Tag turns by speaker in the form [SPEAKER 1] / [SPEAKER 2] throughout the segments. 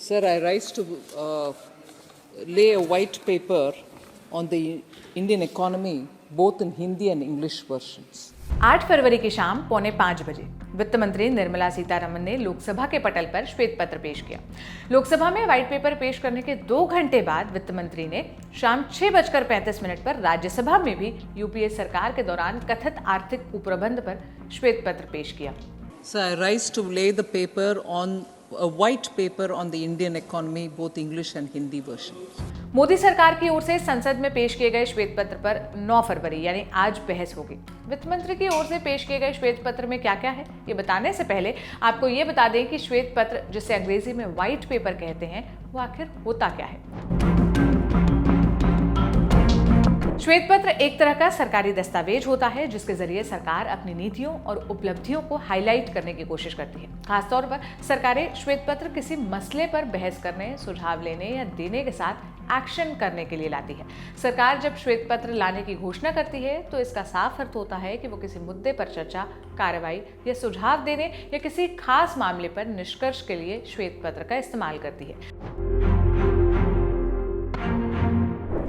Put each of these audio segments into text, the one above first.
[SPEAKER 1] Sir, I rise to lay a white paper on the Indian economy, both in Hindi and English versions.
[SPEAKER 2] 8 फरवरी की शाम 4:45 बजे वित्त मंत्री निर्मला सीतारमण ने लोकसभा के पटल पर श्वेत पत्र पेश किया। लोकसभा में व्हाइट पेपर पेश करने के 2 घंटे बाद वित्त मंत्री ने शाम 6:35 पर राज्यसभा में भी यूपीए सरकार के दौरान कथित आर्थिक कुप्रबंध पर श्वेत पत्र पेश किया।
[SPEAKER 1] So I rise to lay the paper on a white paper on the Indian economy, both English and Hindi versions.
[SPEAKER 2] Modi सरकार की ओर से संसद में पेश किए गए श्वेत पत्र पर 9 फरवरी यानी आज बहस होगी। वित्त मंत्री की ओर से पेश किए गए श्वेत पत्र में क्या क्या है, ये बताने से पहले आपको ये बता दें कि श्वेत पत्र, जिसे अंग्रेजी में व्हाइट पेपर कहते हैं, वो आखिर होता क्या है। श्वेत पत्र एक तरह का सरकारी दस्तावेज होता है जिसके जरिए सरकार अपनी नीतियों और उपलब्धियों को हाईलाइट करने की कोशिश करती है। खासतौर पर सरकारें श्वेत पत्र किसी मसले पर बहस करने, सुझाव लेने या देने के साथ एक्शन करने के लिए लाती है। सरकार जब श्वेत पत्र लाने की घोषणा करती है तो इसका साफ अर्थ होता है कि वो किसी मुद्दे पर चर्चा, कार्रवाई या सुझाव देने या किसी खास मामले पर निष्कर्ष के लिए श्वेत पत्र का इस्तेमाल करती है।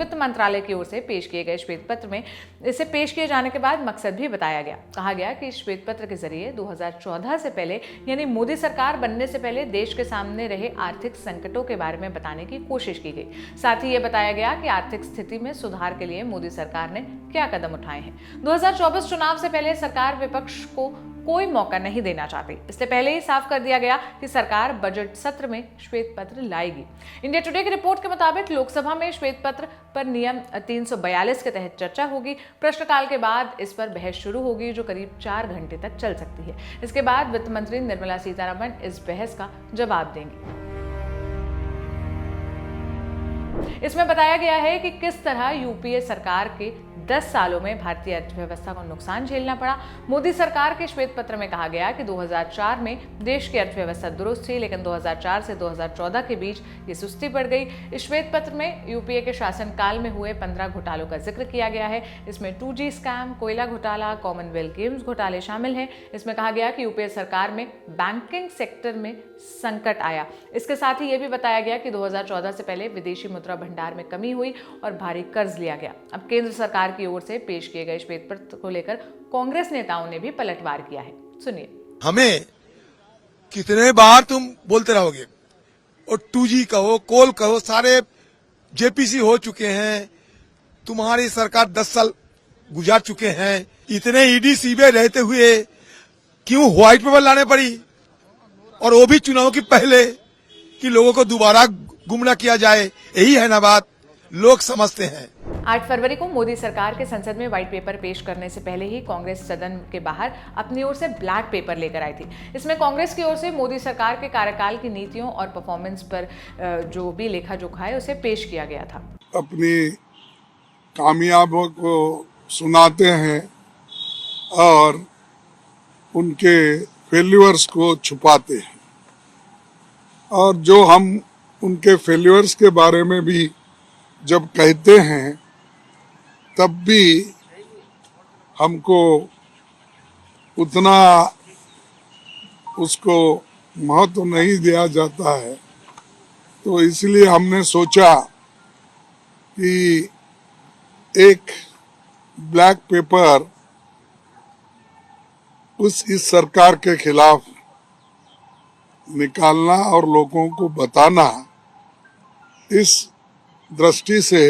[SPEAKER 2] वित्त मंत्रालय की ओर से पेश किए गए श्वेत पत्र में इसे पेश किए जाने के बाद मकसद भी बताया गया। कहा गया कि श्वेत पत्र के जरिए 2014 से पहले यानी मोदी सरकार बनने से पहले देश के सामने रहे आर्थिक संकटों के बारे में बताने की कोशिश की गई। साथ ही ये बताया गया कि आर्थिक स्थिति में सुधार के लिए मोदी सरकार ने क्या कदम उठाए हैं। 2024 चुनाव से पहले सरकार विपक्ष को कोई मौका नहीं देना चाहती। इससे पहले ही साफ कर दिया गया कि सरकार बजट सत्र में श्वेत पत्र लाएगी। इंडिया टुडे की रिपोर्ट के मुताबिक लोकसभा में श्वेत पत्र पर नियम 342 के तहत चर्चा होगी। प्रश्नकाल के बाद इस पर बहस शुरू होगी जो करीब 4 घंटे तक चल सकती है। इसके बाद वित्त मंत्री निर्मला सीतारमण इस बहस का जवाब देंगी। इसमें बताया गया है कि किस तरह यूपीए सरकार के 10 सालों में भारतीय अर्थव्यवस्था को नुकसान झेलना पड़ा। मोदी सरकार के श्वेत पत्र में कहा गया कि 2004 में देश की अर्थव्यवस्था दुरुस्त थी, लेकिन 2004 से 2014 के बीच ये सुस्ती बढ़ गई। इस श्वेत पत्र में यूपीए के शासनकाल में हुए 15 घोटालों का जिक्र किया गया है। इसमें 2G स्कैम, कोयला घोटाला, कॉमनवेल्थ गेम्स घोटाले शामिल हैं। इसमें कहा गया कि यूपीए सरकार में बैंकिंग सेक्टर में संकट आया। इसके साथ ही ये भी बताया गया कि 2014 से पहले विदेशी मुद्रा भंडार में कमी हुई और भारी कर्ज लिया गया। अब केंद्र सरकार की ओर से पेश किए गए श्वेत पत्र को लेकर कांग्रेस नेताओं ने भी पलटवार किया है। सुनिए।
[SPEAKER 3] हमें कितने बार तुम बोलते रहोगे, और 2G कहो, कोल कहो, सारे जेपीसी हो चुके हैं। तुम्हारी सरकार 10 साल गुजार चुके हैं। इतने ईडी सीबीआई रहते हुए क्यों व्हाइट पेपर लाने पड़ी, और वो भी चुनाव के पहले, कि लोगों को दोबारा गुमराह किया जाए। यही है ना बात, लोग समझते हैं।
[SPEAKER 2] 8 फरवरी को मोदी सरकार के संसद में व्हाइट पेपर पेश करने से पहले ही कांग्रेस सदन के बाहर अपनी ओर से ब्लैक पेपर लेकर आई थी। इसमें कांग्रेस की ओर से मोदी सरकार के कार्यकाल की नीतियों और परफॉर्मेंस पर जो भी लेखा जोखा है उसे पेश किया गया था।
[SPEAKER 4] अपनी कामयाबियों को सुनाते हैं और उनके फेल्यूर्स को छुपाते हैं, और जो हम उनके फेल्यूर्स के बारे में भी जब कहते हैं तब भी हमको उतना उसको महत्व नहीं दिया जाता है। तो इसलिए हमने सोचा कि एक ब्लैक पेपर इस सरकार के खिलाफ निकालना और लोगों को बताना, इस दृष्टि से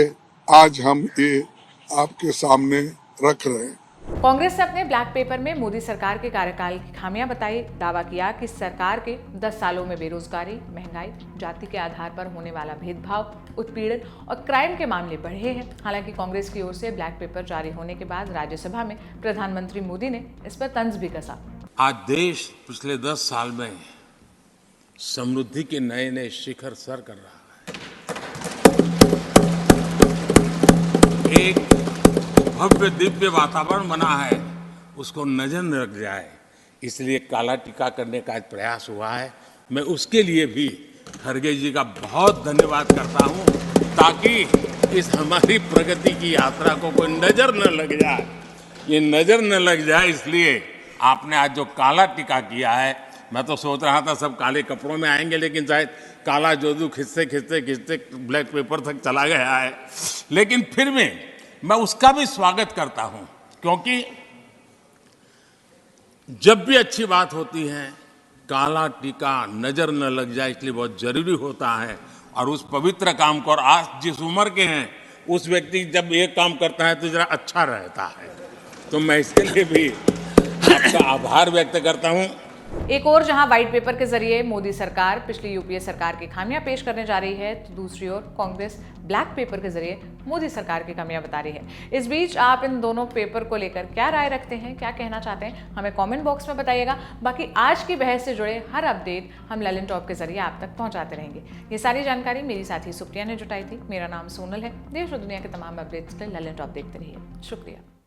[SPEAKER 4] आज हम ये आपके सामने रख रहे हैं।
[SPEAKER 2] कांग्रेस ने अपने ब्लैक पेपर में मोदी सरकार के कार्यकाल की खामियां बताई। दावा किया कि सरकार के 10 सालों में बेरोजगारी, महंगाई, जाति के आधार पर होने वाला भेदभाव, उत्पीड़न और क्राइम के मामले बढ़े हैं। हालांकि कांग्रेस की ओर से ब्लैक पेपर जारी होने के बाद राज्यसभा में प्रधानमंत्री मोदी ने इस पर तंज भी कसा।
[SPEAKER 5] आज देश पिछले 10 साल में समृद्धि के नए नए शिखर सर कर रहा है। एक भव्य दिव्य वातावरण बना है, उसको नजर न लग जाए, इसलिए काला टीका करने का प्रयास हुआ है। मैं उसके लिए भी खड़गे जी का बहुत धन्यवाद करता हूं, ताकि इस हमारी प्रगति की यात्रा को कोई नजर न लग जाए। ये नजर न लग जाए, इसलिए आपने आज जो काला टीका किया है, मैं तो सोच रहा था सब काले कपड़ों में आएंगे, लेकिन शायद काला जादू खिंचते खिंचते खिंचते ब्लैक पेपर तक चला गया है। लेकिन फिर भी मैं उसका भी स्वागत करता हूं, क्योंकि जब भी अच्छी बात होती है काला टीका नजर न लग जाए, इसलिए बहुत जरूरी होता है। और उस पवित्र काम को, और आज जिस उम्र के हैं उस व्यक्ति जब ये काम करता है तो जरा अच्छा रहता है। तो मैं इसके लिए भी आपका आभार व्यक्त करता हूं।
[SPEAKER 2] एक और जहां व्हाइट पेपर के जरिए मोदी सरकार पिछली यूपीए सरकार की खामियां पेश करने जा रही है, तो दूसरी ओर कांग्रेस ब्लैक पेपर के जरिए मोदी सरकार की कमियां बता रही है। इस बीच आप इन दोनों पेपर को लेकर क्या राय रखते हैं, क्या कहना चाहते हैं, हमें कमेंट बॉक्स में बताइएगा। बाकी आज की बहस से जुड़े हर अपडेट हम ललन टॉप के जरिए आप तक पहुंचाते रहेंगे। ये सारी जानकारी मेरी साथी सुप्रिया ने जुटाई थी। मेरा नाम सोनल है। देश और दुनिया के तमाम अपडेट्स के लिए ललन टॉप देखते रहिए। शुक्रिया।